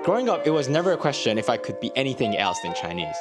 Growing up, it was never a question if I could be anything else than Chinese.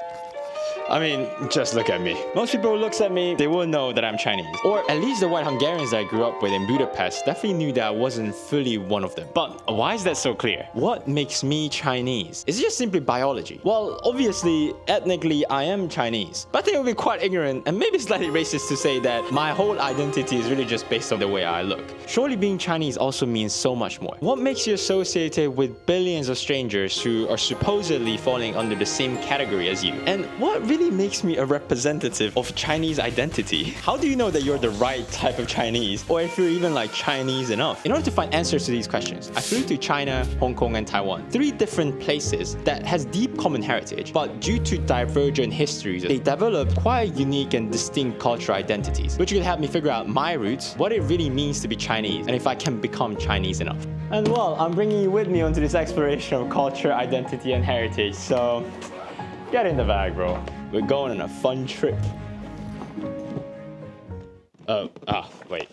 I mean, just look at me. Most people who looks at me, they will know that I'm Chinese. Or at least the white Hungarians that I grew up with in Budapest definitely knew that I wasn't fully one of them. But why is that so clear? What makes me Chinese? Is it just simply biology? Well, obviously, ethnically, I am Chinese. But I think it would be quite ignorant and maybe slightly racist to say that my whole identity is really just based on the way I look. Surely being Chinese also means so much more. What makes you associated with billions of strangers who are supposedly falling under the same category as you? And what really makes me a representative of Chinese identity? How do you know that you're the right type of Chinese, or if you're even like Chinese enough? In order to find answers to these questions, I flew to China, Hong Kong, and Taiwan. 3 different places that has deep common heritage, but due to divergent histories, they developed quite unique and distinct cultural identities, which could help me figure out my roots, what it really means to be Chinese, and if I can become Chinese enough. And well, I'm bringing you with me onto this exploration of culture, identity, and heritage, so get in the bag, bro. We're going on a fun trip. Wait.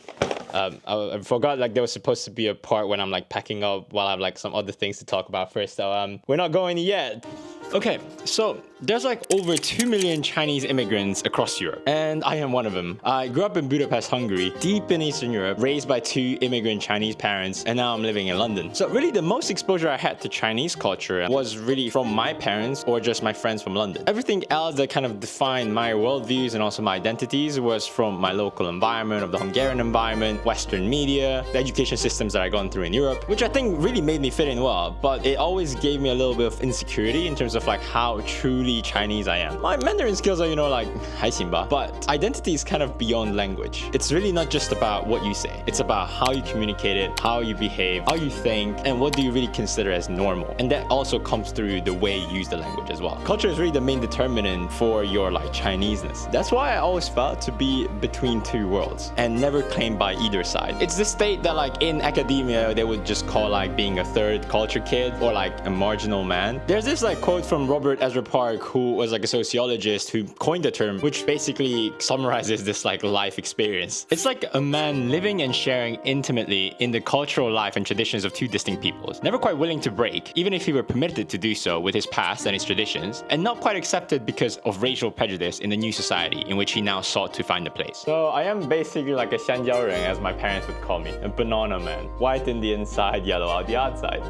I forgot like there was supposed to be a part when I'm like packing up while I have like some other things to talk about first. So we're not going yet. Okay, so there's like over 2 million Chinese immigrants across Europe, and I am one of them. I grew up in Budapest, Hungary, deep in Eastern Europe, raised by 2 immigrant Chinese parents, and now I'm living in London. So really the most exposure I had to Chinese culture was really from my parents or just my friends from London. Everything else that kind of defined my worldviews and also my identities was from my local environment, of the Hungarian environment, Western media, the education systems that I gone through in Europe, which I think really made me fit in well, but it always gave me a little bit of insecurity in terms of like how truly Chinese I am. My Mandarin skills are, you know, like 还行吧, but identity is kind of beyond language. It's really not just about what you say. It's about how you communicate it, how you behave, how you think, and what do you really consider as normal. And that also comes through the way you use the language as well. Culture is really the main determinant for your like Chineseness. That's why I always felt to be between 2 worlds and never claimed by either side. It's the state that like in academia, they would just call like being a third culture kid or like a marginal man. There's this like quote from Robert Ezra Park, who was like a sociologist who coined the term, which basically summarizes this like life experience. It's like a man living and sharing intimately in the cultural life and traditions of 2 distinct peoples, never quite willing to break, even if he were permitted to do so with his past and his traditions, and not quite accepted because of racial prejudice in the new society in which he now sought to find a place. So I am basically like a 香蕉人, as my parents would call me, a banana man, white in the inside, yellow out the outside.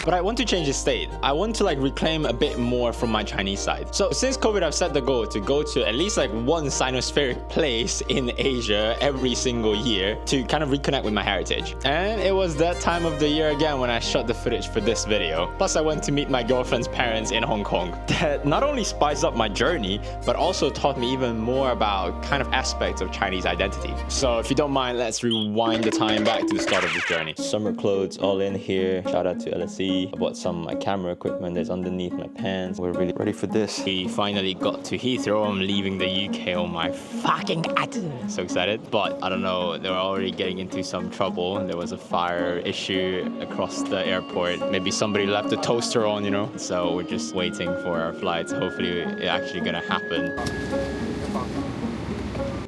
But I want to change the state. I want to like reclaim a bit more from my Chinese side. So since COVID, I've set the goal to go to at least like 1 sinospheric place in Asia every single year to kind of reconnect with my heritage. And it was that time of the year again when I shot the footage for this video. Plus I went to meet my girlfriend's parents in Hong Kong. That not only spiced up my journey, but also taught me even more about kind of aspects of Chinese identity. So if you don't mind, let's rewind the time back to the start of this journey. Summer clothes all in here. Shout out to LSE. I bought some of my camera equipment that's underneath my pants. We're really ready for this. We finally got to Heathrow. I'm leaving the UK. Oh my fucking god. So excited. But I don't know, they were already getting into some trouble. There was a fire issue across the airport. Maybe somebody left the toaster on, you know? So we're just waiting for our flights. Hopefully it's actually gonna happen.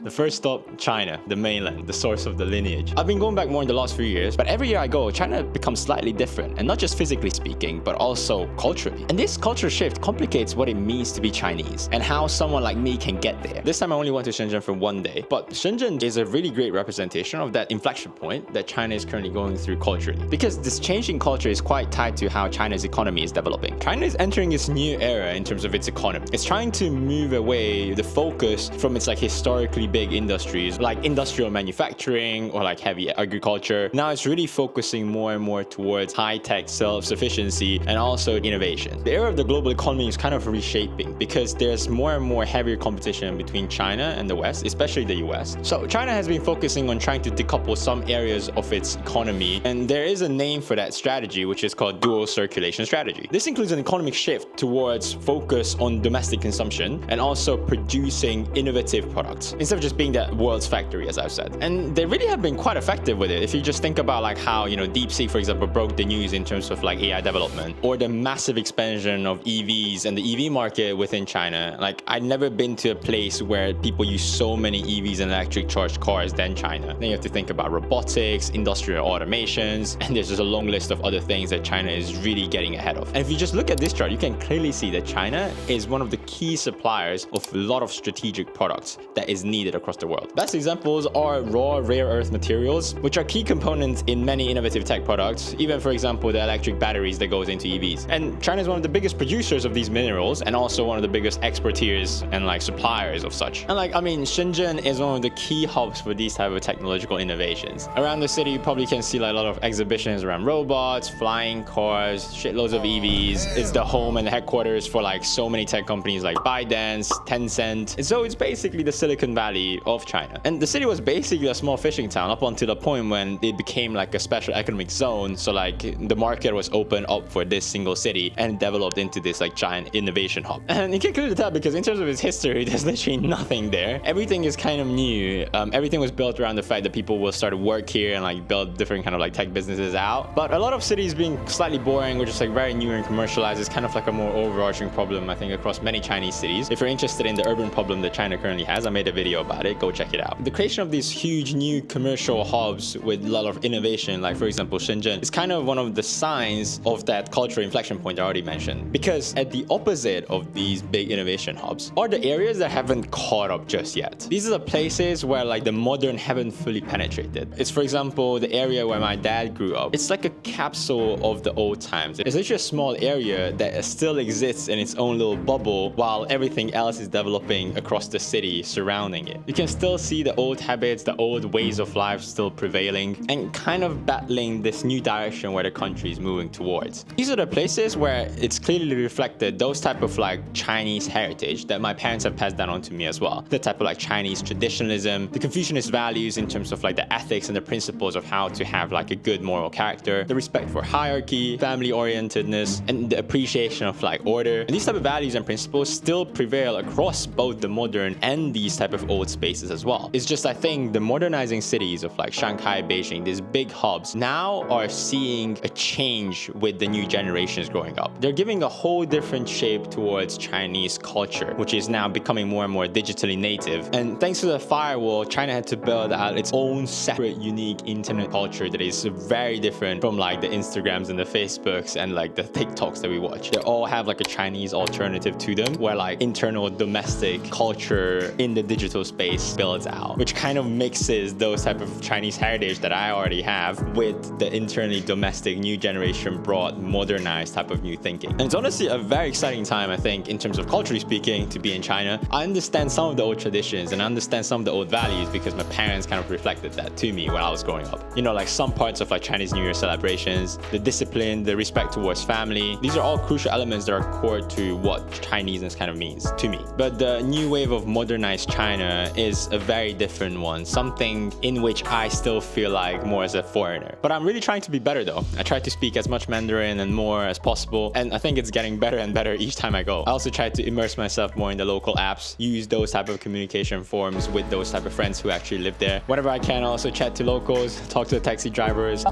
The first stop, China, the mainland, the source of the lineage. I've been going back more in the last few years, but every year I go, China becomes slightly different, and not just physically speaking, but also culturally. And this culture shift complicates what it means to be Chinese, and how someone like me can get there. This time I only went to Shenzhen for 1 day, but Shenzhen is a really great representation of that inflection point that China is currently going through culturally. Because this change in culture is quite tied to how China's economy is developing. China is entering its new era in terms of its economy. It's trying to move away the focus from its like historically big industries like industrial manufacturing or like heavy agriculture. Now it's really focusing more and more towards high-tech self-sufficiency and also innovation. The era of the global economy is kind of reshaping because there's more and more heavier competition between China and the West, especially the US. So China has been focusing on trying to decouple some areas of its economy, and there is a name for that strategy, which is called dual circulation strategy. This includes an economic shift towards focus on domestic consumption and also producing innovative products instead of just being the world's factory, as I've said. And they really have been quite effective with it. If you just think about like how, DeepSeek, for example, broke the news in terms of like AI development, or the massive expansion of EVs and the EV market within China. Like, I'd never been to a place where people use so many EVs and electric charged cars than China. Then you have to think about robotics, industrial automations, and there's just a long list of other things that China is really getting ahead of. And if you just look at this chart, you can clearly see that China is one of the key suppliers of a lot of strategic products that is needed across the world. Best examples are raw rare earth materials, which are key components in many innovative tech products, even for example the electric batteries that goes into EVs. And China is one of the biggest producers of these minerals and also one of the biggest exporters and like suppliers of such. And like, I mean, Shenzhen is one of the key hubs for these type of technological innovations. Around the city, you probably can see like a lot of exhibitions around robots, flying cars, shitloads of EVs. It's the home and the headquarters for like so many tech companies like ByteDance, Tencent. And so it's basically the Silicon Valley of China. And the city was basically a small fishing town up until the point when it became like a special economic zone. So like the market was open up for this single city and developed into this like giant innovation hub. And you can clearly tell because in terms of its history, there's literally nothing there. Everything is kind of new. Everything was built around the fact that people will start to work here and like build different kind of like tech businesses out. But a lot of cities being slightly boring, which is like very new and commercialized, is kind of like a more overarching problem, I think, across many Chinese cities. If you're interested in the urban problem that China currently has, I made a video about it. Go check it out. The creation of these huge new commercial hubs with a lot of innovation, like for example Shenzhen, is kind of one of the signs of that cultural inflection point I already mentioned. Because at the opposite of these big innovation hubs are the areas that haven't caught up just yet. These are the places where like the modern haven't fully penetrated. It's for example the area where my dad grew up. It's like a capsule of the old times. It's literally a small area that still exists in its own little bubble while everything else is developing across the city surrounding it. You can still see the old habits, the old ways of life still prevailing and kind of battling this new direction where the country is moving towards. These are the places where it's clearly reflected those type of like Chinese heritage that my parents have passed down on to me as well. The type of like Chinese traditionalism, the Confucianist values in terms of like the ethics and the principles of how to have like a good moral character, the respect for hierarchy, family orientedness, and the appreciation of like order. And these type of values and principles still prevail across both the modern and these type of old spaces as well. It's just I think the modernizing cities of like Shanghai, Beijing, these big hubs now are seeing a change with the new generations growing up. They're giving a whole different shape towards Chinese culture, which is now becoming more and more digitally native. And thanks to the firewall, China had to build out its own separate, unique internet culture that is very different from like the Instagrams and the Facebooks and like the TikToks that we watch. They all have like a Chinese alternative to them where like internal domestic culture in the digital space builds out, which kind of mixes those type of Chinese heritage that I already have with the internally domestic new generation brought modernized type of new thinking. And it's honestly a very exciting time, I think, in terms of culturally speaking, to be in China. I understand some of the old traditions and I understand some of the old values because my parents kind of reflected that to me when I was growing up. You know, like some parts of like Chinese New Year celebrations, the discipline, the respect towards family, these are all crucial elements that are core to what Chineseness kind of means to me. But the new wave of modernized China is a very different one, something in which I still feel like more as a foreigner. But I'm really trying to be better though. I try to speak as much Mandarin and more as possible, and I think it's getting better and better each time I go. I also try to immerse myself more in the local apps, use those type of communication forums with those type of friends who actually live there. Whenever I can, I also chat to locals, talk to the taxi drivers.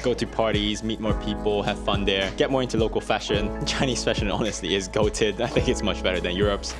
Go to parties, meet more people, have fun there, get more into local fashion. Chinese fashion honestly is goated. I think it's much better than Europe's.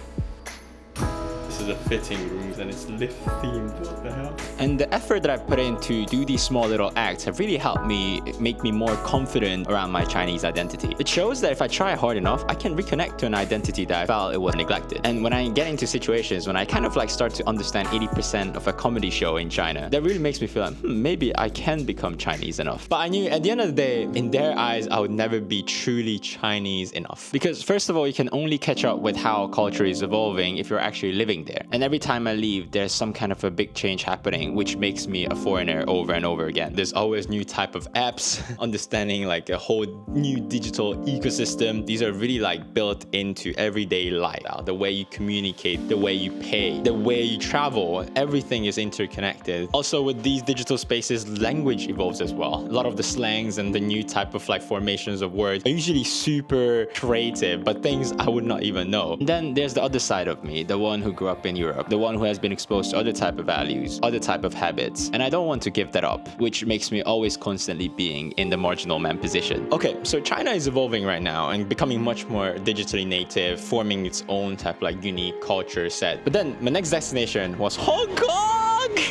This is the fitting rooms and it's lift themed. What the hell? And the effort that I've put in to do these small little acts have really helped me make me more confident around my Chinese identity. It shows that if I try hard enough, I can reconnect to an identity that I felt it was neglected. And when I get into situations when I kind of like start to understand 80% of a comedy show in China, that really makes me feel like, maybe I can become Chinese enough. But I knew at the end of the day, in their eyes, I would never be truly Chinese enough. Because first of all, you can only catch up with how culture is evolving if you're actually living there. And every time I believe there's some kind of a big change happening, which makes me a foreigner over and over again. There's always new type of apps, understanding like a whole new digital ecosystem. These are really like built into everyday life. The way you communicate, the way you pay, the way you travel, everything is interconnected. Also with these digital spaces, language evolves as well. A lot of the slangs and the new type of like formations of words are usually super creative, but things I would not even know. And then there's the other side of me, the one who grew up in Europe, the one who has been exposed to other type of values, other type of habits, and I don't want to give that up, which makes me always constantly being in the marginal man position. Okay, so China is evolving right now and becoming much more digitally native, forming its own type of like unique culture set. But then my next destination was Hong Kong!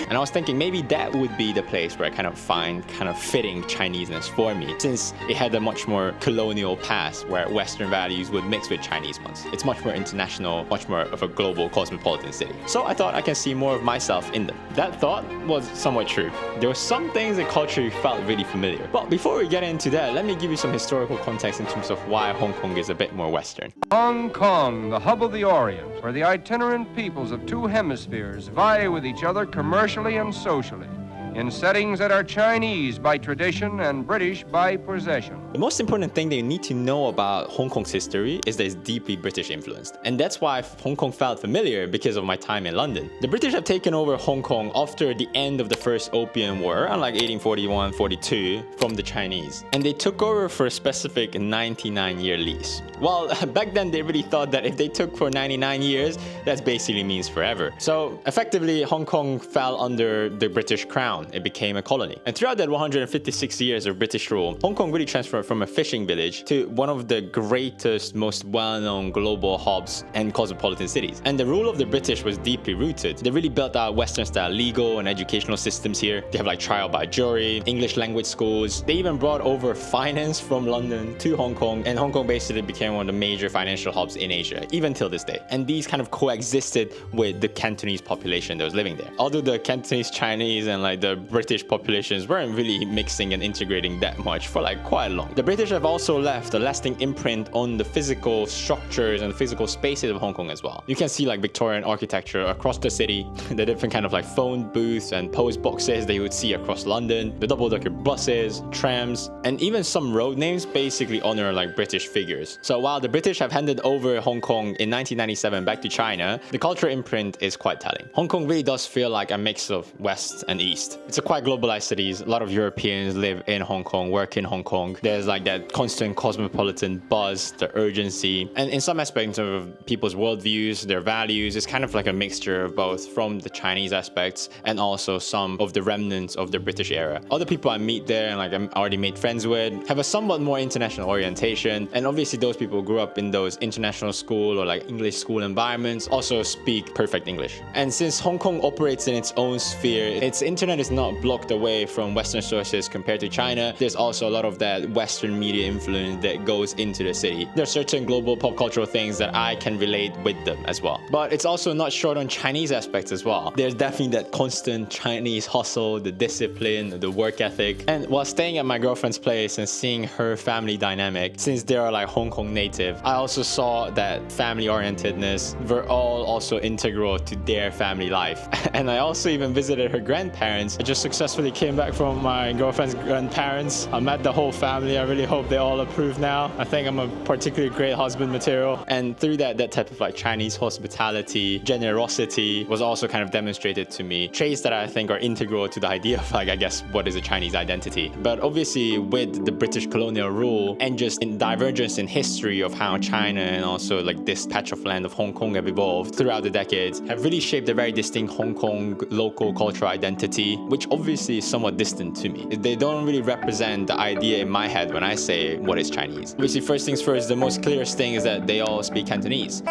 And I was thinking maybe that would be the place where I kind of find kind of fitting Chineseness for me, since it had a much more colonial past where Western values would mix with Chinese ones. It's much more international, much more of a global cosmopolitan city. So I thought I can see more of myself in them. That thought was somewhat true. There were some things in culture felt really familiar. But before we get into that, let me give you some historical context in terms of why Hong Kong is a bit more Western. Hong Kong, the hub of the Orient, where the itinerant peoples of two hemispheres vie with each other commercially and socially, in settings that are Chinese by tradition and British by possession. The most important thing that you need to know about Hong Kong's history is that it's deeply British influenced. And that's why Hong Kong felt familiar because of my time in London. The British have taken over Hong Kong after the end of the First Opium War, around like 1841-42, from the Chinese. And they took over for a specific 99-year lease. Well, back then they really thought that if they took for 99 years, that basically means forever. So effectively, Hong Kong fell under the British crown. It became a colony. And throughout that 156 years of British rule, Hong Kong really transformed from a fishing village to one of the greatest, most well-known global hubs and cosmopolitan cities. And the rule of the British was deeply rooted. They really built out Western-style legal and educational systems here. They have like trial by jury, English language schools. They even brought over finance from London to Hong Kong, and Hong Kong basically became one of the major financial hubs in Asia, even till this day. And these kind of coexisted with the Cantonese population that was living there. Although the Cantonese Chinese and like the British populations weren't really mixing and integrating that much for like quite long. The British have also left a lasting imprint on the physical structures and the physical spaces of Hong Kong as well. You can see like Victorian architecture across the city, the different kind of like phone booths and post boxes that you would see across London, the double-decker buses, trams, and even some road names basically honor like British figures. So while the British have handed over Hong Kong in 1997 back to China, the cultural imprint is quite telling. Hong Kong really does feel like a mix of West and East. It's a quite globalized city. A lot of Europeans live in Hong Kong, work in Hong Kong. There's like that constant cosmopolitan buzz, the urgency, and in some aspects of people's worldviews, their values, it's kind of like a mixture of both from the Chinese aspects and also some of the remnants of the British era. Other people I meet there and like I'm already made friends with have a somewhat more international orientation, and obviously those people grew up in those international school or like English school environments, also speak perfect English. And since Hong Kong operates in its own sphere, its internet is not blocked away from Western sources compared to China. There's also a lot of that Western media influence that goes into the city. There are certain global pop cultural things that I can relate with them as well. But it's also not short on Chinese aspects as well. There's definitely that constant Chinese hustle, the discipline, the work ethic. And while staying at my girlfriend's place and seeing her family dynamic, since they are like Hong Kong native, I also saw that family orientedness were all also integral to their family life. And I also even visited her grandparents. I just successfully came back from my girlfriend's grandparents. I met the whole family. I really hope they all approve now. I think I'm a particularly great husband material. And through that type of like Chinese hospitality, generosity was also kind of demonstrated to me. Traits that I think are integral to the idea of like, I guess, what is a Chinese identity. But obviously with the British colonial rule and just in divergence in history of how China and also like this patch of land of Hong Kong have evolved throughout the decades, have really shaped a very distinct Hong Kong local cultural identity, which obviously is somewhat distant to me. They don't really represent the idea in my head when I say what is Chinese. Obviously, first things first, the most clearest thing is that they all speak Cantonese.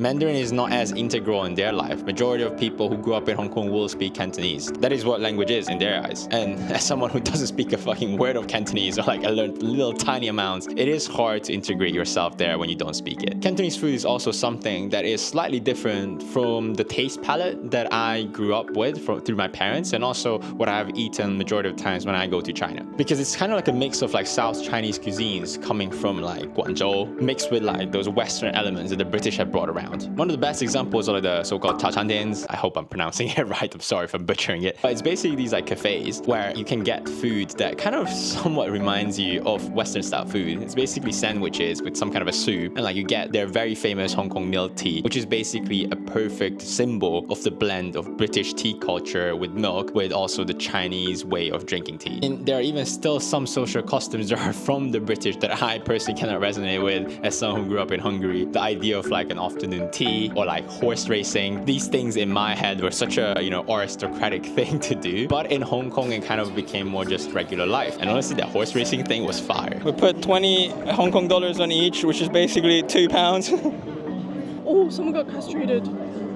Mandarin is not as integral in their life. Majority of people who grew up in Hong Kong will speak Cantonese. That is what language is in their eyes. And as someone who doesn't speak a fucking word of Cantonese, or like I learned little tiny amounts, it is hard to integrate yourself there when you don't speak it. Cantonese food is also something that is slightly different from the taste palette that I grew up with through my parents, and also what I've eaten majority of times when I go to China. Because it's kind of like a mix of like South Chinese cuisines coming from like Guangzhou, mixed with like those Western elements that the British have brought around. One of the best examples are like the so-called Tachandians. I hope I'm pronouncing it right. I'm sorry if I'm butchering it. But it's basically these like cafes where you can get food that kind of somewhat reminds you of Western style food. It's basically sandwiches with some kind of a soup, and like you get their very famous Hong Kong milk tea, which is basically a perfect symbol of the blend of British tea culture with milk, with also the Chinese way of drinking tea. And there are even still some social customs that are from the British that I personally cannot resonate with as someone who grew up in Hungary. The idea of like an afternoon tea or like horse racing, these things in my head were such a, aristocratic thing to do. But in Hong Kong, it kind of became more just regular life. And honestly, that horse racing thing was fire. We put 20 Hong Kong dollars on each, which is basically £2. Oh, someone got castrated.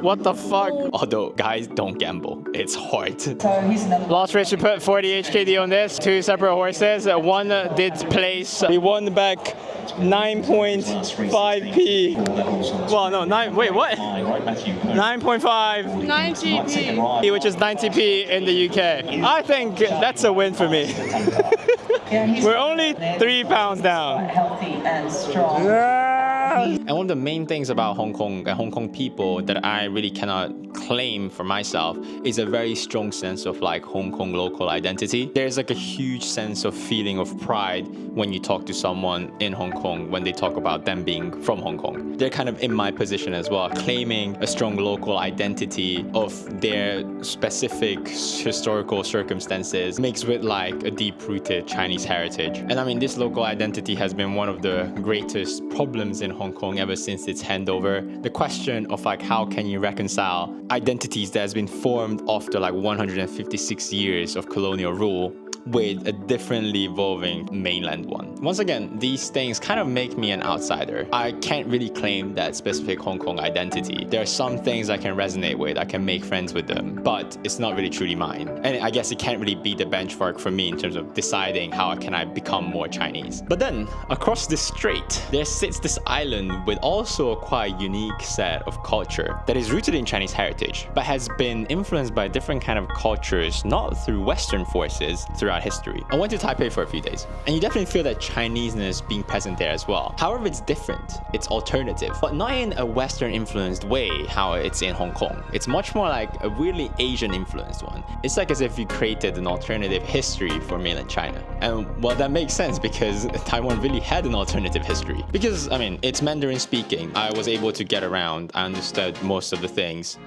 What the fuck? Although, guys, don't gamble. It's hard. Last race, we put 40 HKD on this. 2 separate horses. One did place. We won back 9.5p. Well, no, wait, what? 9.5. 90p. Which is 90p in the UK. I think that's a win for me. We're only £3 down. Healthy and strong. And one of the main things about Hong Kong and Hong Kong people that I really cannot claim for myself is a very strong sense of like Hong Kong local identity. There's like a huge sense of feeling of pride when you talk to someone in Hong Kong when they talk about them being from Hong Kong. They're kind of in my position as well, claiming a strong local identity of their specific historical circumstances mixed with like a deep-rooted Chinese heritage. And I mean, this local identity has been one of the greatest problems in Hong Kong ever since its handover. The question of like how can you reconcile identities that has been formed after like 156 years of colonial rule with a differently evolving mainland one. Once again, these things kind of make me an outsider. I can't really claim that specific Hong Kong identity. There are some things I can resonate with, I can make friends with them, but it's not really truly mine. And I guess it can't really be the benchmark for me in terms of deciding how can I become more Chinese. But then, across this strait, there sits this island with also a quite unique set of culture that is rooted in Chinese heritage, but has been influenced by different kind of cultures, not through Western forces, throughout history. I went to Taipei for a few days, and you definitely feel that Chineseness being present there as well. However, it's different, it's alternative, but not in a Western influenced way how it's in Hong Kong. It's much more like a weirdly Asian influenced one. It's like as if you created an alternative history for mainland China. And well, that makes sense because Taiwan really had an alternative history. Because, I mean, it's Mandarin speaking. I was able to get around, I understood most of the things.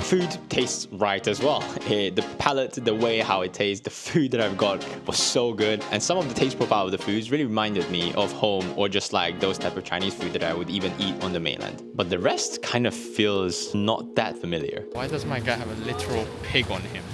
Food tastes right as well. The palate, the way how it tastes, the food that I've got was so good. And some of the taste profile of the foods really reminded me of home or just like those type of Chinese food that I would even eat on the mainland. But the rest kind of feels not that familiar. Why does my guy have a literal pig on him?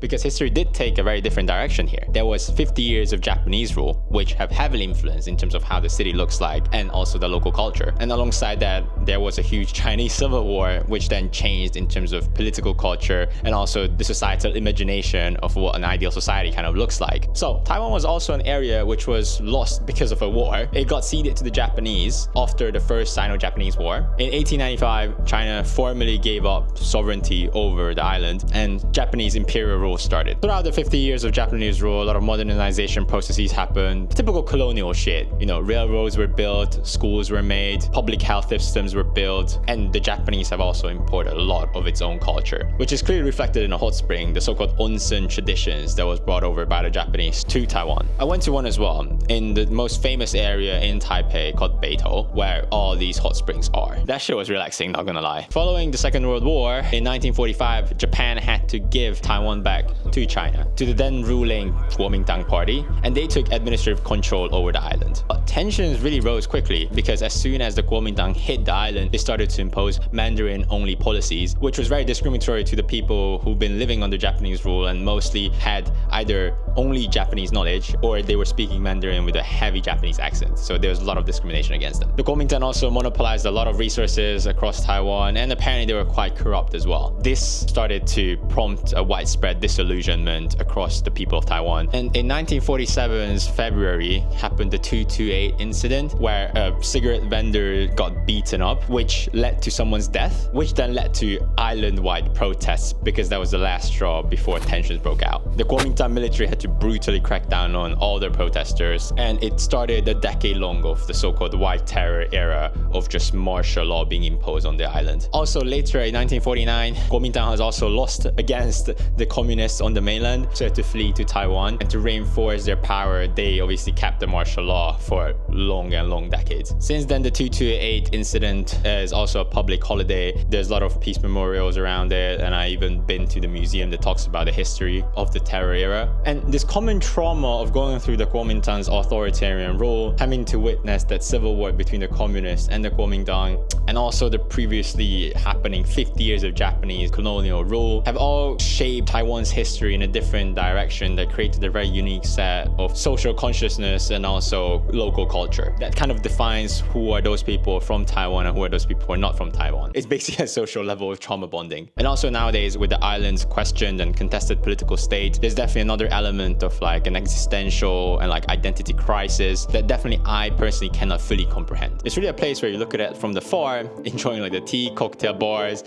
Because history did take a very different direction here. There was 50 years of Japanese rule, which have heavily influenced in terms of how the city looks like and also the local culture. And alongside that, there was a huge Chinese civil war, which then changed in terms of political culture and also the societal imagination of what an ideal society kind of looks like. So Taiwan was also an area which was lost because of a war. It got ceded to the Japanese after the first Sino-Japanese War. In 1895, China formally gave up sovereignty over the island and Japanese imperial rule started. Throughout the 50 years of Japanese rule, a lot of modernization processes happened. Typical colonial shit. You know, railroads were built, schools were made, public health systems were built, and the Japanese have also imported a lot of its own culture, which is clearly reflected in a hot spring, the so-called onsen traditions that was brought over by the Japanese to Taiwan. I went to one as well, in the most famous area in Taipei called Beitou, where all these hot springs are. That shit was relaxing, not gonna lie. Following the Second World War, in 1945, Japan had to give Taiwan back back to China, to the then ruling Kuomintang party, and they took administrative control over the island. But tensions really rose quickly because as soon as the Kuomintang hit the island, they started to impose Mandarin-only policies, which was very discriminatory to the people who've been living under Japanese rule and mostly had either only Japanese knowledge or they were speaking Mandarin with a heavy Japanese accent. So there was a lot of discrimination against them. The Kuomintang also monopolized a lot of resources across Taiwan, and apparently they were quite corrupt as well. This started to prompt a widespread disillusionment across the people of Taiwan. And in 1947's February happened the 228 incident, where a cigarette vendor got beaten up, which led to someone's death, which then led to island-wide protests because that was the last straw before tensions broke out. The Kuomintang military had to brutally crack down on all their protesters, and it started a decade long of the so-called White Terror era of just martial law being imposed on the island. Also later in 1949, Kuomintang has also lost against the communists on the mainland, so had to flee to Taiwan, and to reinforce their power, they obviously kept the martial law for long and long decades. Since then, the 228 incident is also a public holiday. There's a lot of peace memorials around it, and I even been to the museum that talks about the history of the terror era. And this common trauma of going through the Kuomintang's authoritarian rule, having to witness that civil war between the communists and the Kuomintang, and also the previously happening 50 years of Japanese colonial rule, have all shaped Taiwan's history in a different direction that created a very unique set of social consciousness and also local culture that kind of defines who are those people from Taiwan and who are those people who are not from Taiwan. It's basically a social level of trauma bonding. And also nowadays, with the island's questioned and contested political state, there's definitely another element of like an existential and like identity crisis that definitely I personally cannot fully comprehend. It's really a place where you look at it from the far, enjoying like the tea, cocktail bars,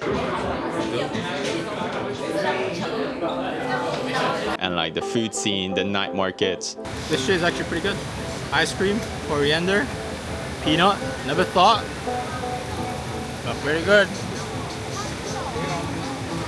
and like the food scene, the night markets. This shit is actually pretty good. Ice cream, coriander, peanut. Never thought, but pretty good.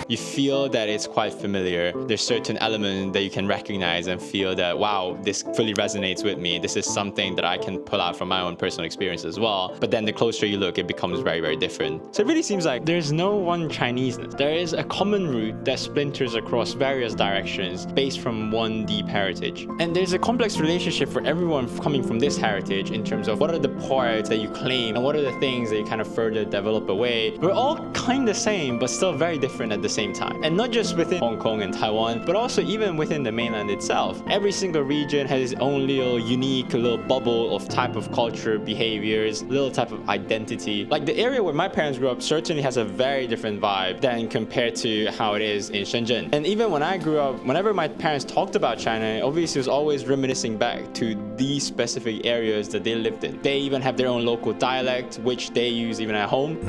You feel that it's quite familiar. There's certain elements that you can recognize and feel that, wow, this fully resonates with me. This is something that I can pull out from my own personal experience as well. But then the closer you look, it becomes very, very different. So it really seems like there's no one Chineseness. There is a common root that splinters across various directions based from one deep heritage. And there's a complex relationship for everyone coming from this heritage in terms of what are the parts that you claim and what are the things that you kind of further develop away. We're all kind of the same, but still very different at the same time. And not just within Hong Kong and Taiwan, but also even within the mainland itself. Every single region has its own little unique little bubble of type of culture, behaviors, little type of identity. Like the area where my parents grew up certainly has a very different vibe than compared to how it is in Shenzhen. And even when I grew up, whenever my parents talked about China, obviously it was always reminiscing back to these specific areas that they lived in. They even have their own local dialect, which they use even at home.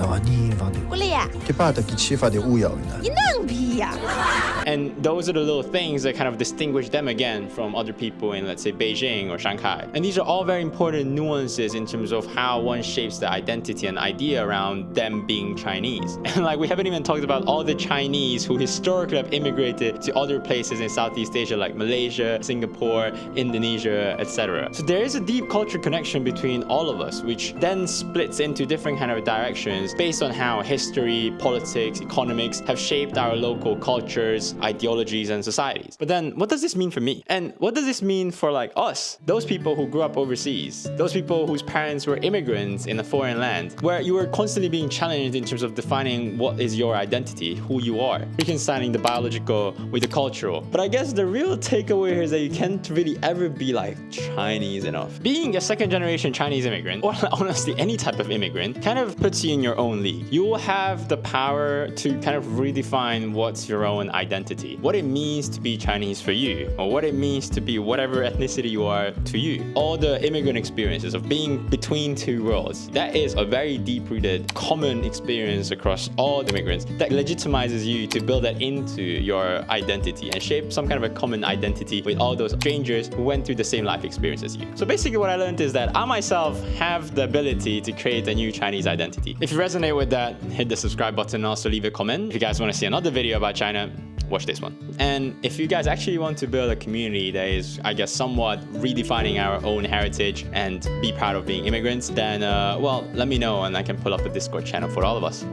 And those are the little things that kind of distinguish them again from other people in, let's say, Beijing or Shanghai. And these are all very important nuances in terms of how one shapes the identity and idea around them being Chinese. And like, we haven't even talked about all the Chinese who historically have immigrated to other places in Southeast Asia like Malaysia, Singapore, Indonesia, etc. So there is a deep cultural connection between all of us, which then splits into different kind of directions based on how history, politics, economics have shaped our local cultures, ideologies, and societies. But then what does this mean for me? And what does this mean for like us? Those people who grew up overseas, those people whose parents were immigrants in a foreign land, where you were constantly being challenged in terms of defining what is your identity, who you are, reconciling the biological with the cultural. But I guess the real takeaway here is that you can't really ever be like Chinese enough. Being a second generation Chinese immigrant, or honestly any type of immigrant, kind of puts you in your own league. You will have the power to kind of redefine what's your own identity, what it means to be Chinese for you, or what it means to be whatever ethnicity you are to you. All the immigrant experiences of being between two worlds, that is a very deep-rooted common experience across all the immigrants that legitimizes you to build that into your identity and shape some kind of a common identity with all those strangers who went through the same life experience as you. So basically what I learned is that I myself have the ability to create a new Chinese identity. If you resonate with that, hit the subscribe button and also leave a comment. If you guys want to see another video about China, watch this one. And if you guys actually want to build a community that is, I guess, somewhat redefining our own heritage and be proud of being immigrants, then, well, let me know and I can pull up a Discord channel for all of us.